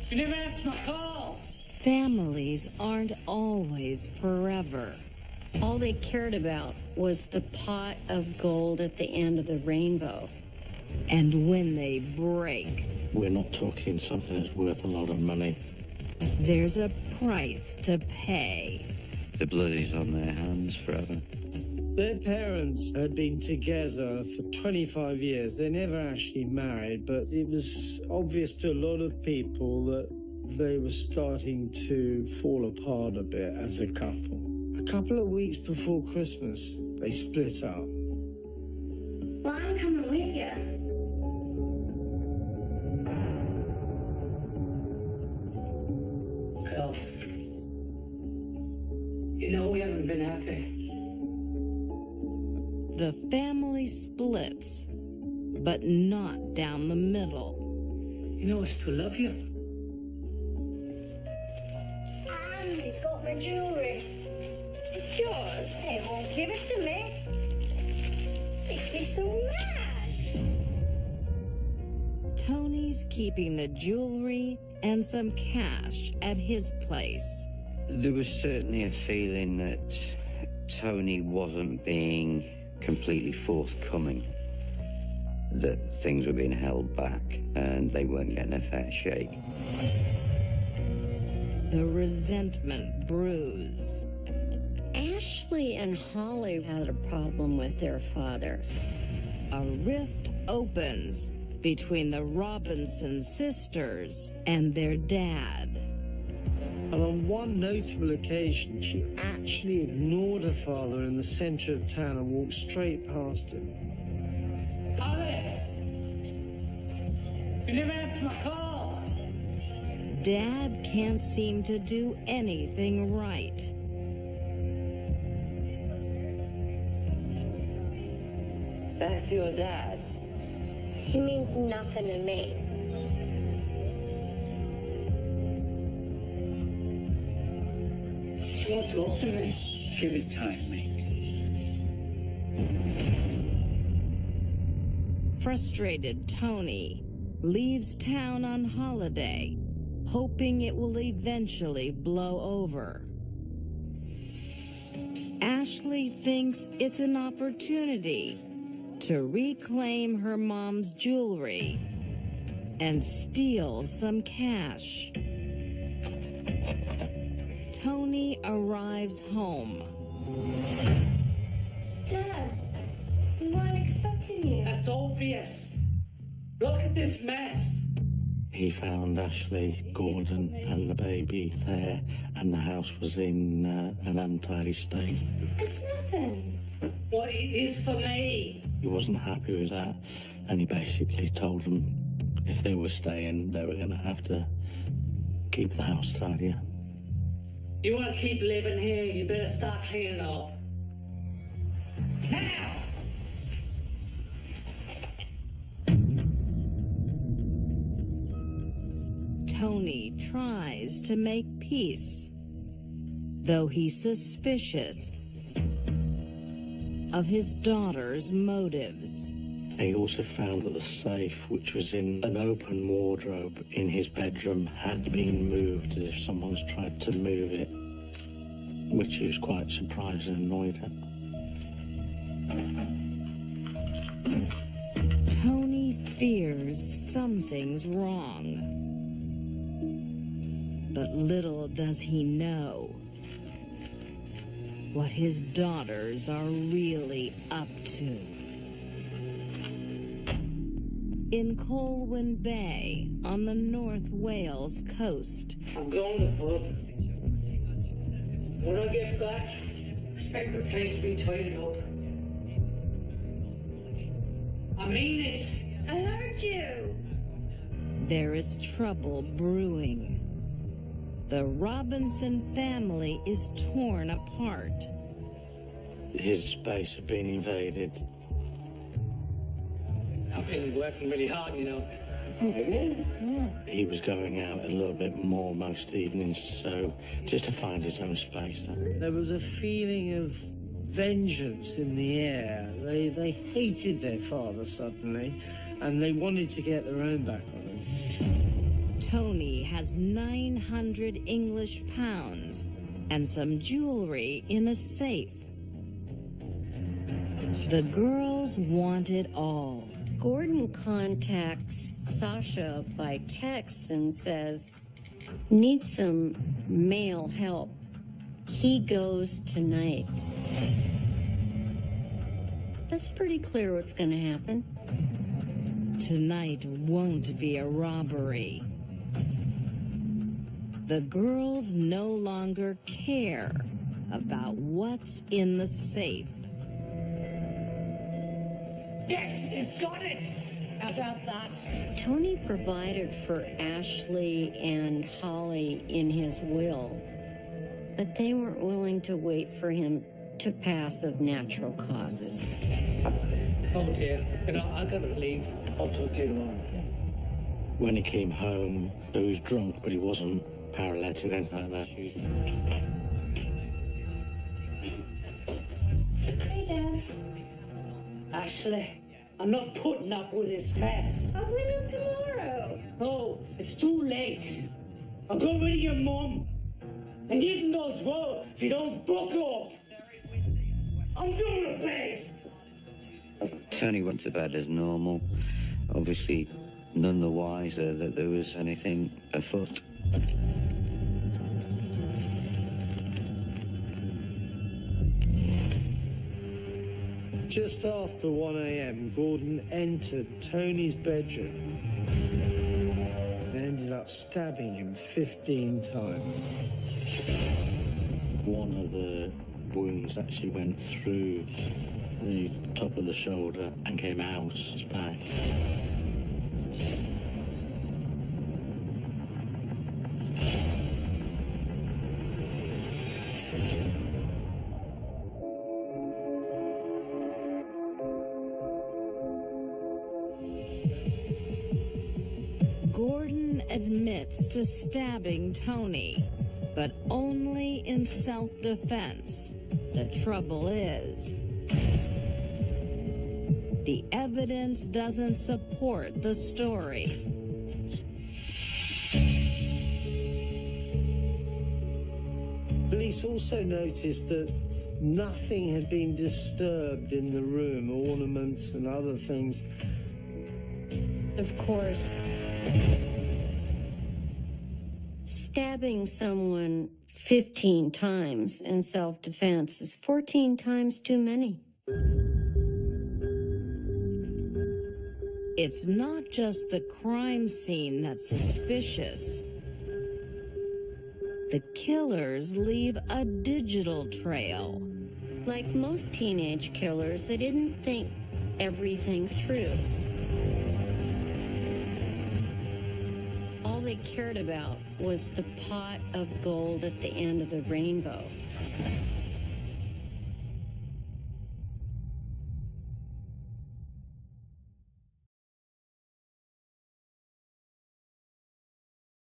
You never answer my calls. Families aren't always forever. All they cared about was the pot of gold at the end of the rainbow. And when they break, we're not talking something that's worth a lot of money. There's a price to pay. The blood is on their hands forever. Their parents had been together for 25 years. They never actually married, but it was obvious to a lot of people that they were starting to fall apart a bit as a couple. A couple of weeks before Christmas, they split up. Well, I'm coming with you. Else. You know we haven't been happy. The family splits, but not down the middle. You know I still love you. And he's got my jewellery. It's yours. He won't give it to me. Makes me so mad. Tony's keeping the jewelry and some cash at his place. There was certainly a feeling that Tony wasn't being completely forthcoming, that things were being held back and they weren't getting a fair shake. The resentment brews. Ashley and Holly had a problem with their father. A rift opens between the Robinson sisters and their dad. And on one notable occasion, she actually ignored her father in the center of town and walked straight past him. Holly! You never answer my calls. Dad can't seem to do anything right. That's your dad. He means nothing to me. She won't talk to me. Give it time, mate. Frustrated Tony leaves town on holiday, hoping it will eventually blow over. Ashley thinks it's an opportunity to reclaim her mom's jewelry and steal some cash. Tony arrives home. Dad, we weren't expecting you. That's obvious. Look at this mess. He found Ashley, Gordon and the baby there, and the house was in an untidy state. It's nothing. What it is for me. He wasn't happy with that, and he basically told them if they were staying, they were going to have to keep the house tidier. You want to keep living here, you better start cleaning up. Now! Tony tries to make peace, though he's suspicious of his daughter's motives. He also found that the safe, which was in an open wardrobe in his bedroom, had been moved as if someone's tried to move it, which he was quite surprised and annoyed at. Tony fears something's wrong. But little does he know what his daughters are really up to. In Colwyn Bay, on the North Wales coast. I'm going to the pub. When I get back, expect the place to be tidied up. I mean it. I heard you. There is trouble brewing. The Robinson family is torn apart. His space had been invaded. I've been working really hard, you know. He was going out a little bit more most evenings, so just to find his own space. There was a feeling of vengeance in the air. They hated their father suddenly, and they wanted to get their own back on him. Tony has 900 English pounds and some jewelry in a safe. The girls want it all. Gordon contacts Sasha by text and says, need some male help. He goes tonight. That's pretty clear what's going to happen. Tonight won't be a robbery. The girls no longer care about what's in the safe. Yes, it's got it! About that. Tony provided for Ashley and Holly in his will, but they weren't willing to wait for him to pass of natural causes. Oh dear, I gotta leave. I'll talk to you tomorrow. When he came home, he was drunk, but he wasn't paralytic or anything like that. Hey, Dad. Ashley, I'm not putting up with this mess. I'll clean up tomorrow. No, it's too late. I'll go rid of your mum. And you can go as well if you don't buck up. I'm going to bed. Tony went to bed as normal, obviously none the wiser that there was anything afoot. Just after 1 a.m., Gordon entered Tony's bedroom and ended up stabbing him 15 times. One of the wounds actually went through the top of the shoulder and came out his back. Gordon admits to stabbing Tony, but only in self-defense. The trouble is, the evidence doesn't support the story. Police also noticed that nothing had been disturbed in the room, ornaments and other things. Of course, stabbing someone 15 times in self-defense is 14 times too many. It's not just the crime scene that's suspicious. The killers leave a digital trail. Like most teenage killers, they didn't think everything through. All they cared about was the pot of gold at the end of the rainbow.